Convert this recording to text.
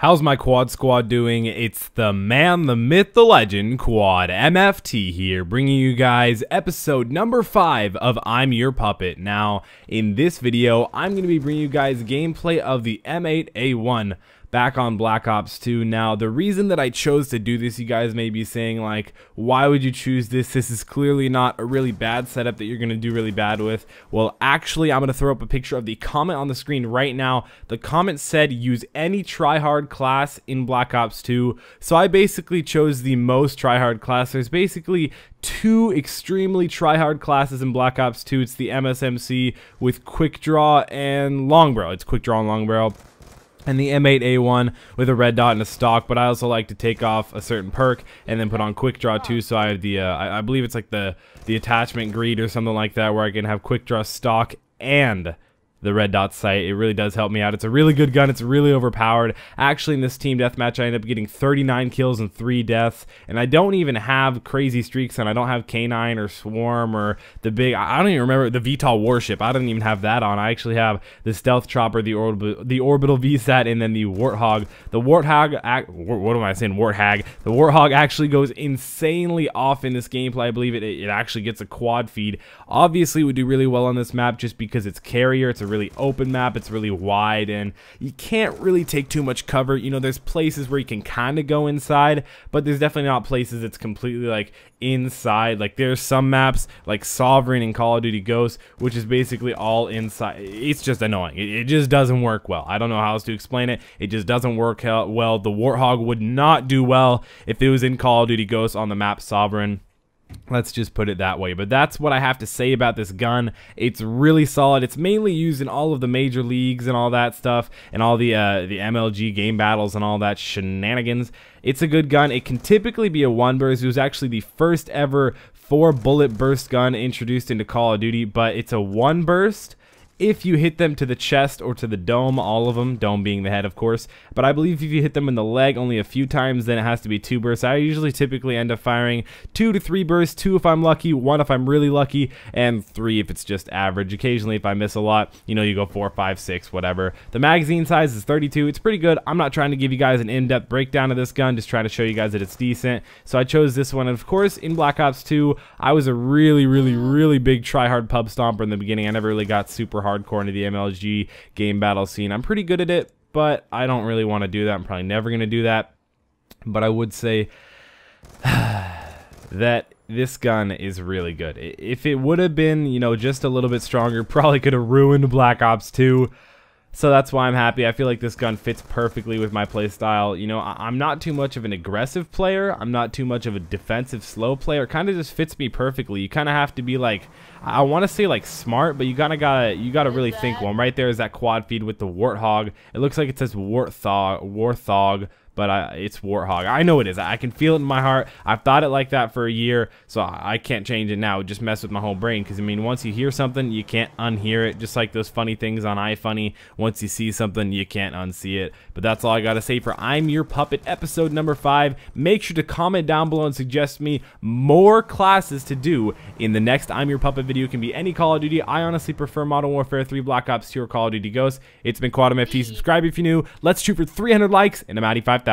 How's my quad squad doing? It's the man, the myth, the legend, Quad MFT here, bringing you guys episode number 5 of I'm Your Puppet. Now, in this video, I'm going to be bringing you guys gameplay of the M8A1 back on Black Ops 2. Now, the reason that I chose to do this, you guys may be saying, like, why would you choose this? This is clearly not a really bad setup that you're going to do really bad with. Well, actually, I'm going to throw up a picture of the comment on the screen right now. The comment said, use any tryhard class in Black Ops 2. So I basically chose the most tryhard class. There's basically two extremely tryhard classes in Black Ops 2. It's the MSMC with quick draw and long barrel. It's quick draw and long barrel. And the M8A1 with a red dot and a stock, but I also like to take off a certain perk and then put on quick draw too. So I have the I believe it's like the attachment greed or something like that, where I can have quick draw, stock, and the red dot sight. It really does help me out. It's a really good gun. It's really overpowered. Actually, in this team deathmatch, I ended up getting 39 kills and 3 deaths, and I don't even have crazy streaks on. I don't have K9 or Swarm or the big, I don't even remember, the VTOL Warship. I don't even have that on. I actually have the Stealth Chopper, the Orbital VSAT, and then the Warthog. The Warthog, what am I saying? Warthog. The Warthog actually goes insanely off in this gameplay. I believe it actually gets a quad feed. Obviously, it would do really well on this map just because it's carrier. It's a really open map, it's really wide, and you can't really take too much cover. You know, there's places where you can kind of go inside, but there's definitely not places that's completely like inside. Like there's some maps like Sovereign and Call of Duty Ghosts, which is basically all inside. It's just annoying. It just doesn't work well. I don't know how else to explain it. It just doesn't work well. The Warthog would not do well if it was in Call of Duty Ghosts on the map Sovereign. Let's just put it that way. But that's what I have to say about this gun. It's really solid. It's mainly used in all of the major leagues and all that stuff, and all the MLG game battles and all that shenanigans. It's a good gun. It can typically be a 1 burst. It was actually the first ever 4 bullet burst gun introduced into Call of Duty, but it's a 1 burst if you hit them to the chest or to the dome, all of them, dome being the head, of course. But I believe if you hit them in the leg only a few times, then it has to be 2 bursts. I usually typically end up firing 2 to 3 bursts, 2 if I'm lucky, 1 if I'm really lucky, and 3 if it's just average. Occasionally, if I miss a lot, you know, you go 4, 5, 6, whatever. The magazine size is 32. It's pretty good. I'm not trying to give you guys an in-depth breakdown of this gun, just trying to show you guys that it's decent. So I chose this one, and of course, in Black Ops 2, I was a really big try-hard pub stomper in the beginning. I never really got super hardcore into the MLG game battle scene. I'm pretty good at it, but I don't really want to do that. I'm probably never going to do that. But I would say that this gun is really good. If it would have been, you know, just a little bit stronger, probably could have ruined Black Ops 2. So that's why I'm happy. I feel like this gun fits perfectly with my playstyle. You know, I'm not too much of an aggressive player. I'm not too much of a defensive slow player. It kind of just fits me perfectly. You kind of have to be like, I want to say like smart, but you gotta really think. Well, right there is that quad feed with the Warthog. It looks like it says Warthog, but it's Warthog. I know it is. I can feel it in my heart. I've thought it like that for a year, so I can't change it now. It just messed with my whole brain, because I mean, once you hear something, you can't unhear it. Just like those funny things on iFunny. Once you see something, you can't unsee it. But that's all I gotta say for I'm Your Puppet episode number 5. Make sure to comment down below and suggest me more classes to do in the next I'm Your Puppet video. It can be any Call of Duty. I honestly prefer Modern Warfare 3, Black Ops 2, or Call of Duty Ghosts. It's been Quad MFT. Subscribe if you're new. Let's shoot for 300 likes, and I'm at 5,000.